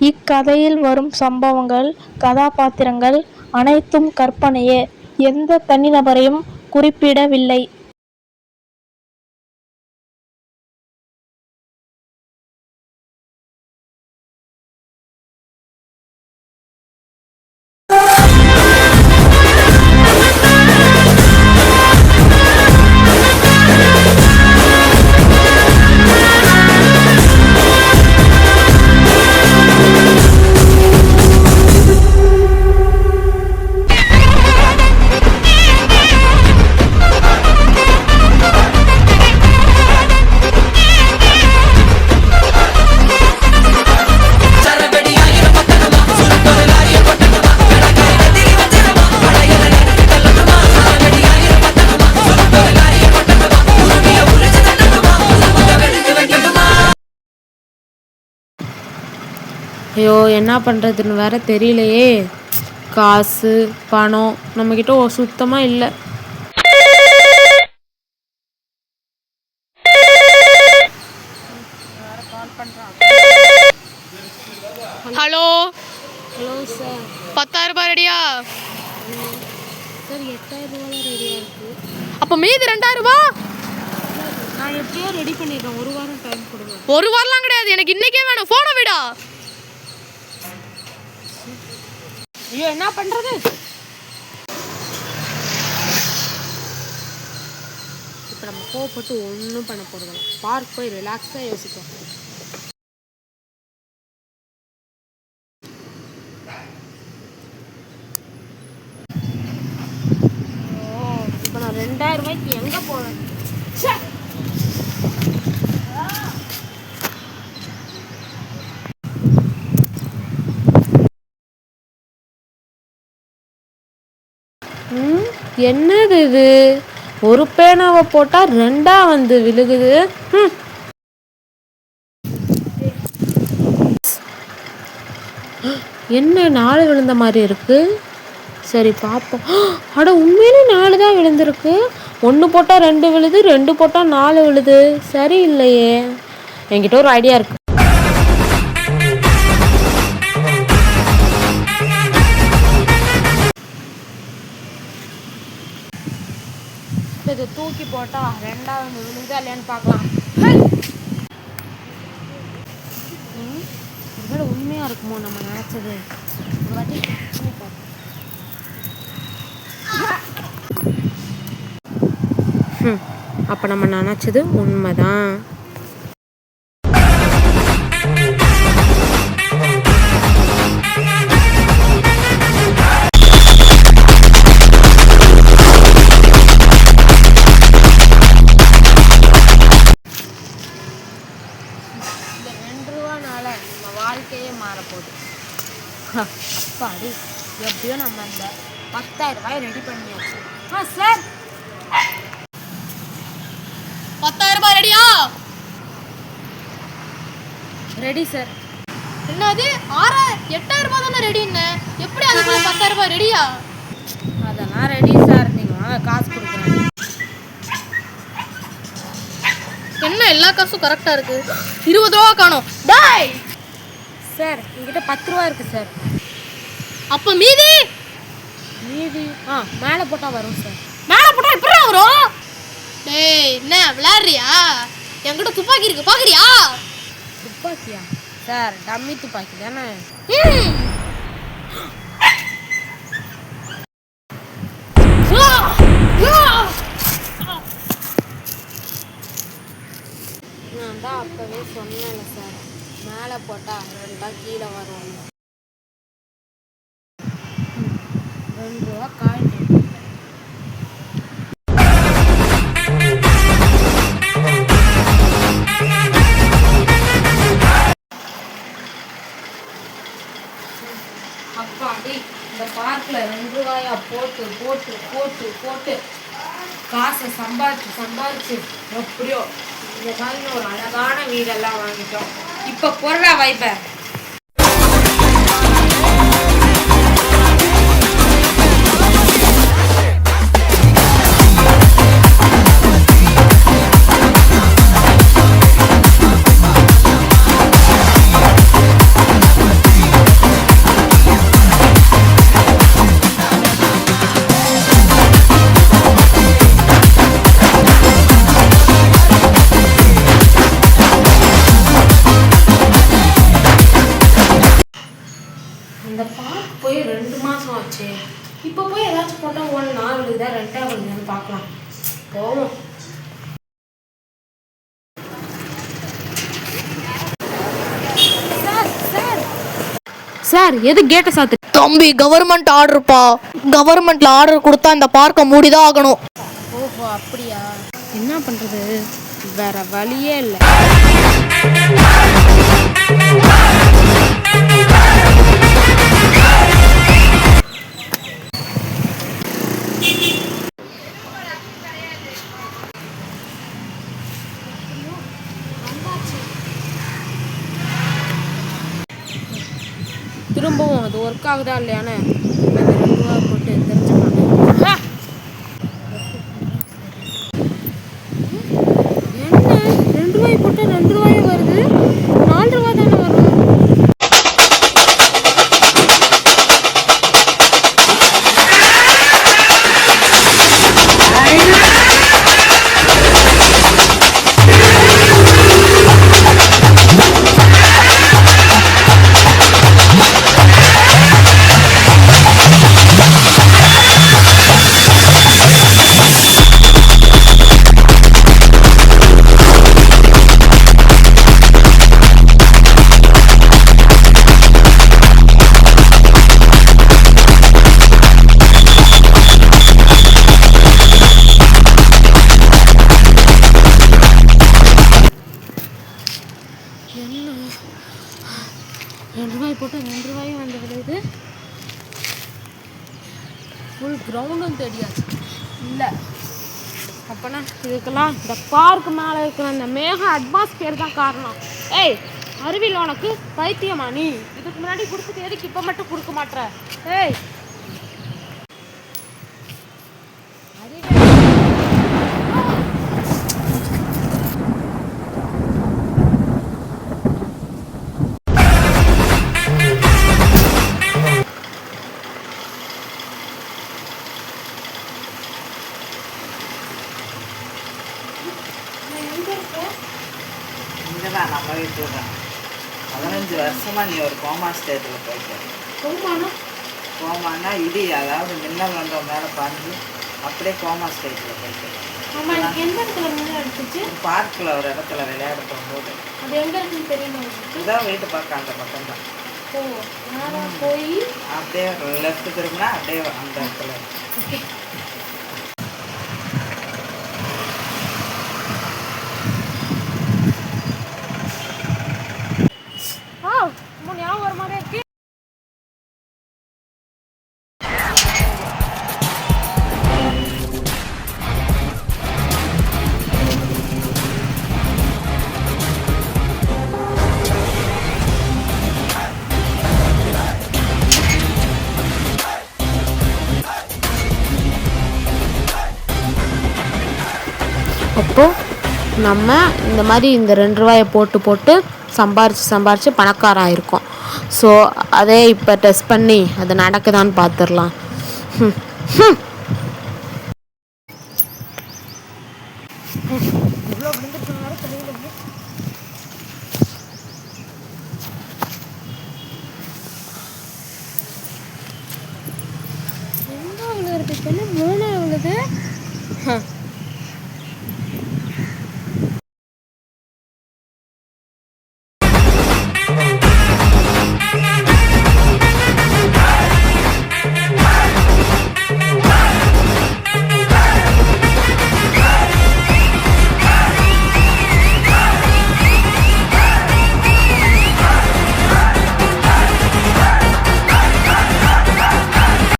இக்கதையில் வரும் சம்பவங்கள், கதாபாத்திரங்கள் அனைத்தும் கற்பனையே. எந்த தனிநபரையும் குறிப்பிடவில்லை. ஐயோ, என்ன பண்ணுறதுன்னு வேற தெரியலையே. காசு பணம் நம்மக்கிட்ட சுத்தமாக இல்லை. Hello hello sir. 10,000 ரூபாய் ரெடியா? சார் 8,000 ரூபா தான் ரெடியாக இருக்குது. அப்போ மீதி 2,000 ரூபாய் நான் எப்படியோ ரெடி பண்ணிடுறேன். ஒரு வாரம் டைம் கொடுங்க. ஒரு வாரம்லாம் கிடையாது, எனக்கு இன்னைக்கே வேணும். ஃபோனை விடா. ஐயோ, என்ன பண்ணுறது? இப்போ நம்ம கோவப்பட்டு ஒன்றும் பண்ண போகிறதில்ல. பார்க் போய் ரிலாக்ஸாக யோசிப்போம். இப்போ நான் 2,000 ரூபாய்க்கு எங்கே போவேன்? என்னது இது? ஒரு பேனாவை போட்டால் 2 வந்து விழுகுது. என்ன 4 விழுந்த மாதிரி இருக்கு? சரி பார்ப்போம். அட, உண்மையிலே 4 தான் விழுந்திருக்கு. 1 போட்டால் 2 விழுது, 2 போட்டால் 4 விழுது. சரி இல்லையே. என்கிட்ட ஒரு ஐடியா இருக்கு. இதை தூக்கி போட்டா 2வது விழுந்தா இல்லையான்னு பார்க்கலாம். ஒருவேளை உண்மையா இருக்குமோ நம்ம நினைச்சது? ஒரு வாட்டி அப்ப நம்ம நினைச்சது உண்மைதான். வாழ்க்கையே மாறப்போகுது. அப்பாடி, எப்படியோ நம்ம அந்த 10,000 ரூபாய் ரெடி பண்ணியாச்சு. சார், 10,000 ரூபாய் ரெடியா? Ready sir. என்னது 8,000 ரூபாய் தானே ரெடின்னு? எப்படி அதுக்குள்ள 10,000 ரூபாய் ரெடியா? அதெல்லாம் ரெடி சார். நீங்கள் வாங்க, காசு கொடுக்குறேன். என்ன எல்லா காசும் கரெக்டாக இருக்கு? 20 ரூபா காணும். டாய் சார், என்கிட்ட 10 ரூபா இருக்கு சார். அப்போ மீதி மேலே போட்டால் வரும் சார். மேலே போட்டால் எப்படி வரும்? டேய், என்ன விளையாடுறியா? என்கிட்ட துப்பாக்கி இருக்கு, பார்க்குறியா? துப்பாக்கியா சார்? டம்மி துப்பாக்கி தானே? நான் தான் அப்பவே சொன்னேன்ல சார், மேலே போட்டால் 2 கீழே வரும். 2 ரூபா காயின். அப்பாடி, இந்த பார்க்கில் 2 ரூபாயா போட்டு போட்டு போட்டு போட்டு காசை சம்பாதிச்சு எப்படியோ இந்த மாதிரி ஒரு அழகான வீடெல்லாம் வாங்கிட்டோம். இப்போ பொருளா வைப்ப அந்த பார்க் போய் 2 மாதம் ஆச்சு. இப்போ போய் ஏதாச்சும் போட்டால் 1 நாள் விழுதா 2 விழுதான்னு பார்க்கலாம். போவோம். சார் எது கேட்டை சாத்து? தம்பி கவர்மெண்ட் ஆர்டர்ப்பா. கவர்மெண்ட்ல ஆர்டர் கொடுத்தா இந்த பார்க்கை மூடிதான் ஆகணும். ஓஹோ அப்படியா? என்ன பண்றது, வேற வழியே இல்லை. திரும்பவும் அது ஒர்க் ஆகுதா இல்லையான்னு 2 ரூபா போட்டு தெரிஞ்சுக்கலாம். என்ன 2 ரூபாய் போட்டு 2 ரூபாய் வருது? 4 ரூபா தானே வரும். என்ன 2 ரூபாய் போட்டு 2 ரூபாயும் வந்து விழுது. ஃபுல் கிரவுண்டும் தெரியாது இல்லை. அப்போனா இதுக்கெல்லாம் இந்த பார்க் மேலே இருக்கிற அந்த மேக அட்மாஸ்பியர் தான் காரணம். ஏய் அறிவியல் உனக்கு பைத்தியமா நீ? இதுக்கு முன்னாடி கொடுத்துட்டு எதுக்கு இப்போ மட்டும் கொடுக்க மாட்டேற? ஏய் இங்கதான் நம்ம வீட்டில் தான். 15 வருஷமா நீ ஒரு கோமா ஸ்டேட்டில் போயிட்ட. கோமானா இடி, அதாவது மின்னல் வந்த மேலே பாஞ்சு அப்படியே கோமா ஸ்டேட்டில் போயிட்டு. பார்க்கில் ஒரு இடத்துல விளையாட போகும்போது இதான் வீட்டு பார்க்க அந்த பக்கம் தான். அப்படியே லெஃப்ட் திரும்பினா அப்படியே அந்த இடத்துல. ஞாபகம் வர மாதிரி இருக்கு. அப்போ நம்ம இந்த மாதிரி இந்த 2 ரூபாயை போட்டு போட்டு சம்பாரித்து பணக்காரன் ஆயிருக்கோம். ஸோ அதே இப்போ டெஸ்ட் பண்ணி அது நடக்குதான்னு பார்த்துடலாம். என்ன விழுது? 3 விழுது.